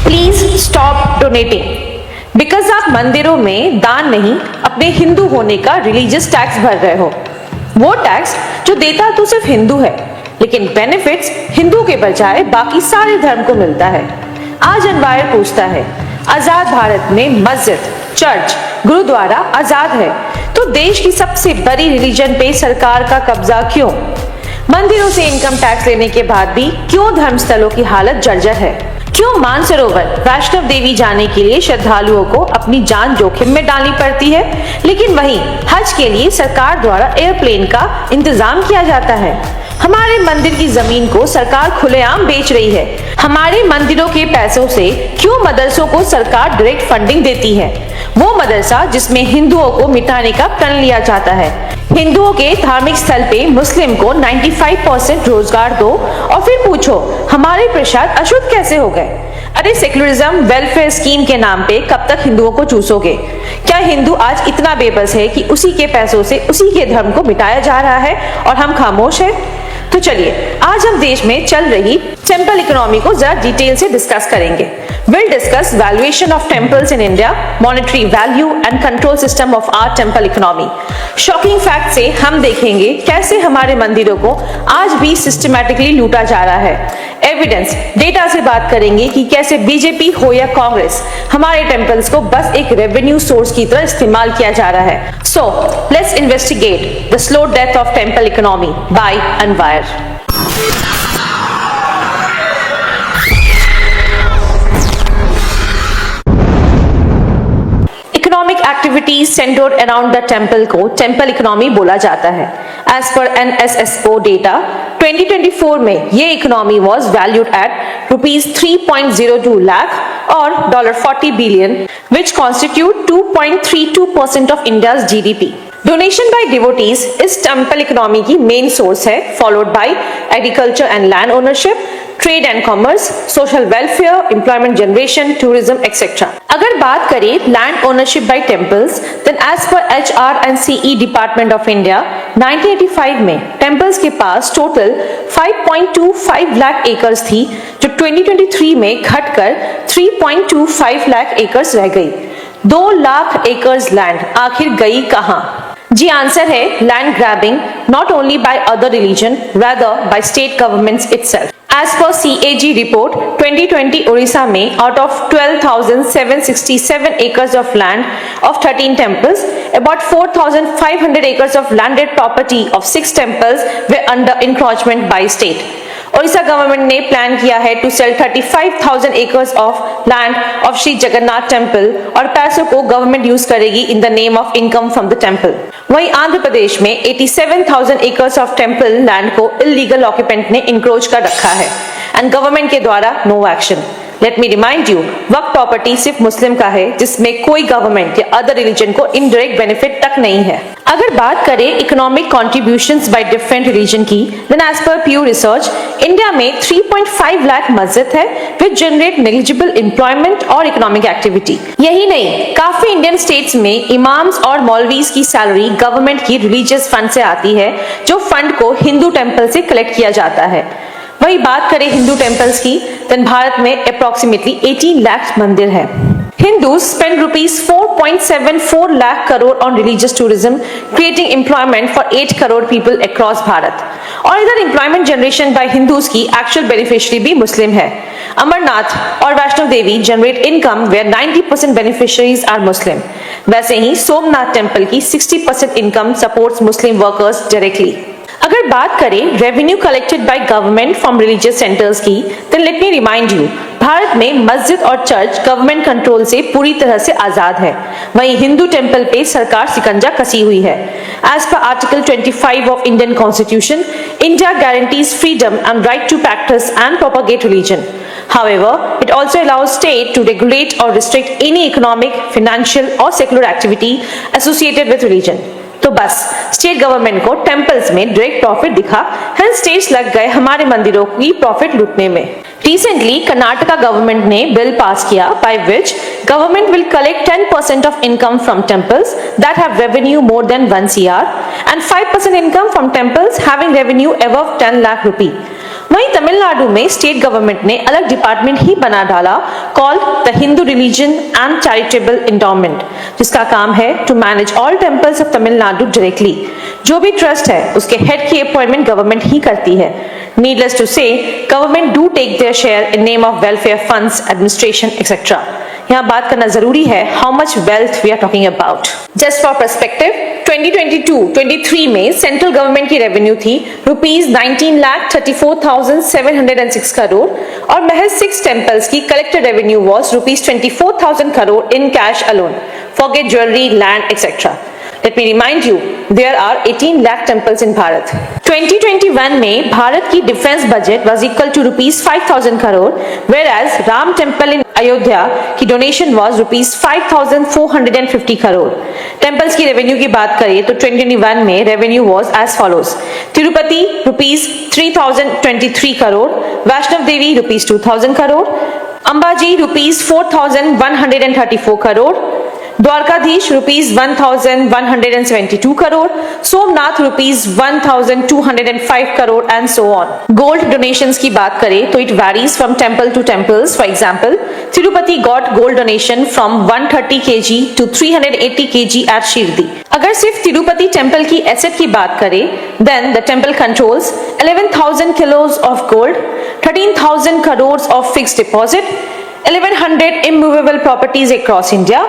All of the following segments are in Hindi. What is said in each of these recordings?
प्लीज स्टॉप डोनेटिंग बिकॉज आप मंदिरों में दान नहीं, अपने हिंदू होने का रिलीजियस टैक्स भर रहे हो। वो टैक्स जो देता तो सिर्फ हिंदू है, लेकिन बेनिफिट्स हिंदू के बजाय बाकी सारे धर्म को मिलता है। आज अनवायर पूछता है, आजाद भारत में मस्जिद, चर्च, गुरुद्वारा आजाद है, तो देश की सबसे बड़ी रिलीजन पे सरकार का कब्जा क्यों? मंदिरों से इनकम टैक्स लेने के बाद भी क्यों धर्मस्थलों की हालत जर्जर है? क्यों मानसरोवर वैष्णव देवी जाने के लिए श्रद्धालुओं को अपनी जान जोखिम में डालनी पड़ती है, लेकिन वहीं हज के लिए सरकार द्वारा एयरप्लेन का इंतजाम किया जाता है? हमारे मंदिर की जमीन को सरकार खुलेआम बेच रही है। हमारे मंदिरों के पैसों से क्यों मदरसों को सरकार डायरेक्ट फंडिंग देती है? वो मदरसा जिसमें हिंदुओं को मिटाने का प्रण लिया जाता है। हिंदुओं के धार्मिक स्थल पे मुस्लिम को 95% रोजगार दो और फिर पूछो हमारे प्रसाद अशुद्ध कैसे हो गए? अरे सेक्युलरिज्म वेलफेयर स्कीम के नाम पे कब तक हिंदुओं को चूसोगे? क्या हिंदू आज इतना बेबस है कि उसी के पैसों से उसी के धर्म को मिटाया जा रहा है और हम खामोश हैं? तो चलिए आज हम देश में चल रही टेम्पल इकोनॉमी को जरा डिटेल से डिस्कस करेंगे। We'll discuss valuation of temples in India, monetary value and control system of our temple economy. Shocking fact से हम देखेंगे कैसे हमारे मंदिरों को आज भी सिस्टमैटिकली लूटा जा रहा है। एविडेंस, डेटा से बात करेंगे कि कैसे बीजेपी हो या कांग्रेस हमारे टेम्पल्स को बस एक रेवेन्यू सोर्स की तरह इस्तेमाल किया जा रहा है। So let's investigate the slow death of temple economy by अनवायर। Economic activities centred around the temple को टेम्पल इकोनॉमी बोला जाता है। एज पर NSSO डेटा 2024 में ये economy was valued at ₹3.02 lakh और $40 billion, which constitute 2.32% of India's GDP. Donation by devotees इस टेम्पल इकोनॉमी की मेन सोर्स है, followed by agriculture and land ownership, trade and commerce, social welfare, employment generation, tourism etcetera. अगर बात करें land ownership by temples, then as per HRCE department of India 1985 में टेम्पल्स के पास टोटल 5.25 लाख एकर्स थी, जो 2023 में घटकर 3.25 लाख एकर्स रह गई। 2 लाख एकर्स लैंड आखिर गई कहां? जी आंसर है land grabbing, not only by other religion, rather by state governments itself. As per CAG report 2020 Odisha में out of 12,767 acres of land of 13 temples, about 4,500 acres of landed property of 6 temples were under encroachment by state. Odisha government ने प्लान किया है to sell 35,000 acres of land of Shri Jagannath temple और पैसों को गवर्नमेंट यूज करेगी in the name of income from the temple. वहीं आंध्र प्रदेश में 87,000 एकर्स ऑफ टेम्पल लैंड को इलीगल ऑक्यूपेंट ने इंक्रोच कर रखा है एंड गवर्नमेंट के द्वारा no action. Let me remind you, Waqf property सिर्फ मुस्लिम का है जिसमें कोई गवर्नमेंट या अदर रिलीजन को इनडायरेक्ट बेनिफिट तक नहीं है। अगर बात करें economic contributions by different religion की, then as per Pew Research India में 3.5 लाख मस्जिद है विच जनरेट नेग्लिजिबल एम्प्लॉयमेंट और इकोनॉमिक एक्टिविटी। यही नहीं, काफी इंडियन स्टेट्स में इमाम्स और मौलवीज की सैलरी गवर्नमेंट की रिलीजियस फंड से आती है, जो फंड को हिंदू टेम्पल से कलेक्ट किया जाता है। वही बात करें हिंदू टेम्पल्स की, देन भारत में अप्रोक्सीमेटली 18 लाख मंदिर है। Hindus spend ₹4.74 lakh crore on religious tourism, creating employment for 8 crore people across Bharat. और इधर एम्प्लॉयमेंट जनरेशन बाय हिंदूज की एक्चुअल बेनिफिशियरी भी मुस्लिम है। अमरनाथ और Vaishno Devi generate income where 90% beneficiaries are Muslim. वैसे ही सोमनाथ टेम्पल की 60% income supports Muslim workers directly. अगर बात करें revenue collected by government from religious centres की, then let me remind you, Bharat में मस्जिद और चर्च गवर्नमेंट कंट्रोल से पूरी तरह से आजाद है। वहीं हिंदू टेम्पल पे सरकार सिकंजा कसी हुई है। As per article 25 of Indian constitution, India guarantees freedom and right to practice and propagate religion. However, it also allows state to regulate or restrict any economic, financial or secular activity associated with religion. तो बस स्टेट गवर्नमेंट को टेम्पल्स में डायरेक्ट प्रॉफिट दिखा, हेंस स्टेट्स लग गए हमारे मंदिरों की प्रॉफिट लूटने में। रिसेंटली कर्नाटका गवर्नमेंट ने बिल पास किया by which government will collect 10% of income from temples that have revenue more than 1 CR and 5% income from temples having revenue above 10 lakh rupee. वहीं तमिलनाडु में स्टेट गवर्नमेंट ने अलग डिपार्टमेंट ही बना डाला called the Hindu religion and charitable endowment, जिसका काम है to manage all temples of Tamil Nadu directly. जो भी ट्रस्ट है उसके हेड की अपॉइंटमेंट गवर्नमेंट ही करती है। Needless to say, government do take their share in name of welfare funds, administration, etc. यहाँ बात करना जरूरी है how much wealth we are talking about. Just for perspective, 2022-23 में सेंट्रल गवर्नमेंट की रेवेन्यू थी ₹19,34,706 करोड़ और महज 6 टेम्पल्स की collected revenue was ₹24,000 crore in cash alone. Forget jewelry, land, etc. Let me remind you, there are 18 lakh temples in Bharat. 2021 में भारत की defence budget was equal to ₹5,000 crore, whereas Ram temple in Ayodhya की डोनेशन was ₹5,450 करोड़. टेम्पल्स की रेवेन्यू की बात करें तो 2021 में revenue was as follows: Tirupati ₹3,023 crore, Vaishno Devi ₹2,000 crore, Ambaji ₹4,134 crore, Dwarkadhish ₹1,172 crore, Somnath ₹1,205 crore and so on. Gold donations की बात करें तो it varies from temple to temples. For example, Tirupati got gold donation from 130 kg to 380 kg at Shirdi. अगर सिर्फ तिरुपति टेम्पल की एसेट की बात करें, then the temple controls 11,000 kilos of gold, 13,000 crores of fixed deposit, 1,100 immovable properties across India,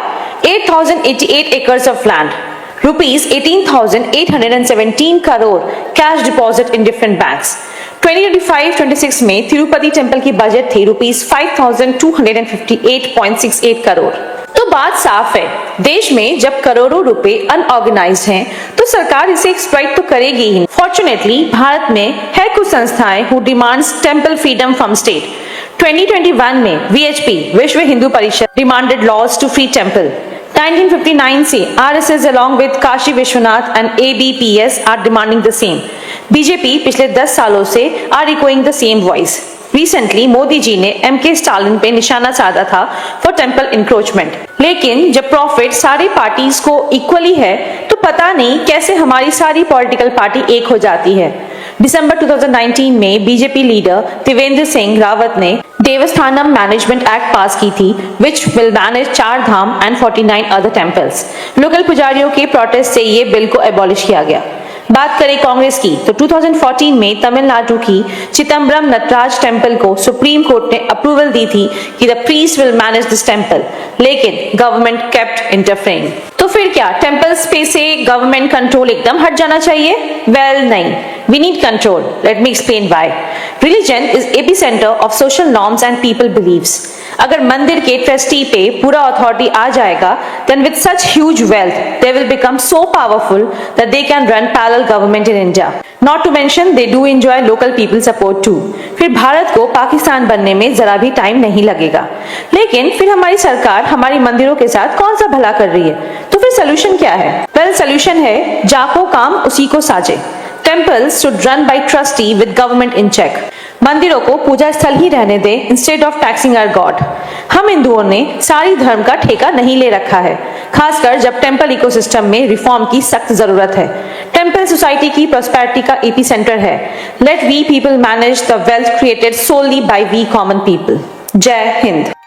8,088 acres of land, rupees 18,817 crore cash deposit in different banks. 2025-26 में तिरुपति टेम्पल की बजट थी rupees 5,258.68 करोड़. तो बात साफ है, देश में जब करोड़ों रुपए अनऑर्गेनाइज्ड हैं, तो सरकार इसे एक्सप्लॉइट तो करेगी ही. फॉर्चुनेटली भारत में है कुछ संस्थाएं who demands temple freedom from state. 2021 में VHP Vishwa Hindu Parishad demanded laws to free temple. 1959 से RSS along with Kashi Vishwanath and ABPS are demanding the same. BJP पिछले 10 सालों से are echoing the same voice. Recently Modi ji ने MK स्टालिन पे निशाना साधा था for temple encroachment. लेकिन जब प्रॉफिट सारी पार्टीज को इक्वली है, तो पता नहीं कैसे हमारी सारी पॉलिटिकल पार्टी एक हो जाती है. दिसंबर 2019 में बीजेपी लीडर त्रिवेंद्र सिंह रावत ने देवस्थानम मैनेजमेंट एक्ट पास की थी, which will manage 4 Dham and 49 other temples. Local पुजारियों के प्रोटेस्ट से ये बिल को एबॉलिश किया गया. बात करें कांग्रेस की तो 2014 में तमिलनाडु की चिदम्बरम नटराज टेम्पल को सुप्रीम कोर्ट ने अप्रूवल दी थी कि the priest will manage this temple, लेकिन गवर्नमेंट केप्ट इंटरफेयरिंग. तो फिर क्या टेम्पल्स पे से गवर्नमेंट कंट्रोल एकदम हट जाना चाहिए? वेल नहीं, we need control. Let me explain why. Religion is epicentre of social norms and people beliefs. अगर मंदिर के ट्रस्टी पे पूरा अथॉरिटी आ जाएगा, then with such huge wealth they will become so powerful that they can run parallel government in India. Not to mention they do enjoy local people support too. फिर भारत को पाकिस्तान बनने में जरा भी टाइम नहीं लगेगा. लेकिन फिर हमारी सरकार हमारी मंदिरों के साथ कौन सा भला कर रही है? तो फिर सोल्यूशन क्या है? वेल, सोल्यूशन है जाको काम उसी को साजे. Temples should run by trustee with government in check. मंदिरों को पूजा स्थल ही रहने दे instead of taxing our god. हम हिंदुओं ने सारी धर्म का ठेका नहीं ले रखा है, खासकर जब टेम्पल इकोसिस्टम में रिफॉर्म की सख्त जरूरत है. टेम्पल सोसाइटी की प्रॉस्पेरिटी का एपी सेंटर है. Let we people manage the wealth created solely by we common people. Jai Hind.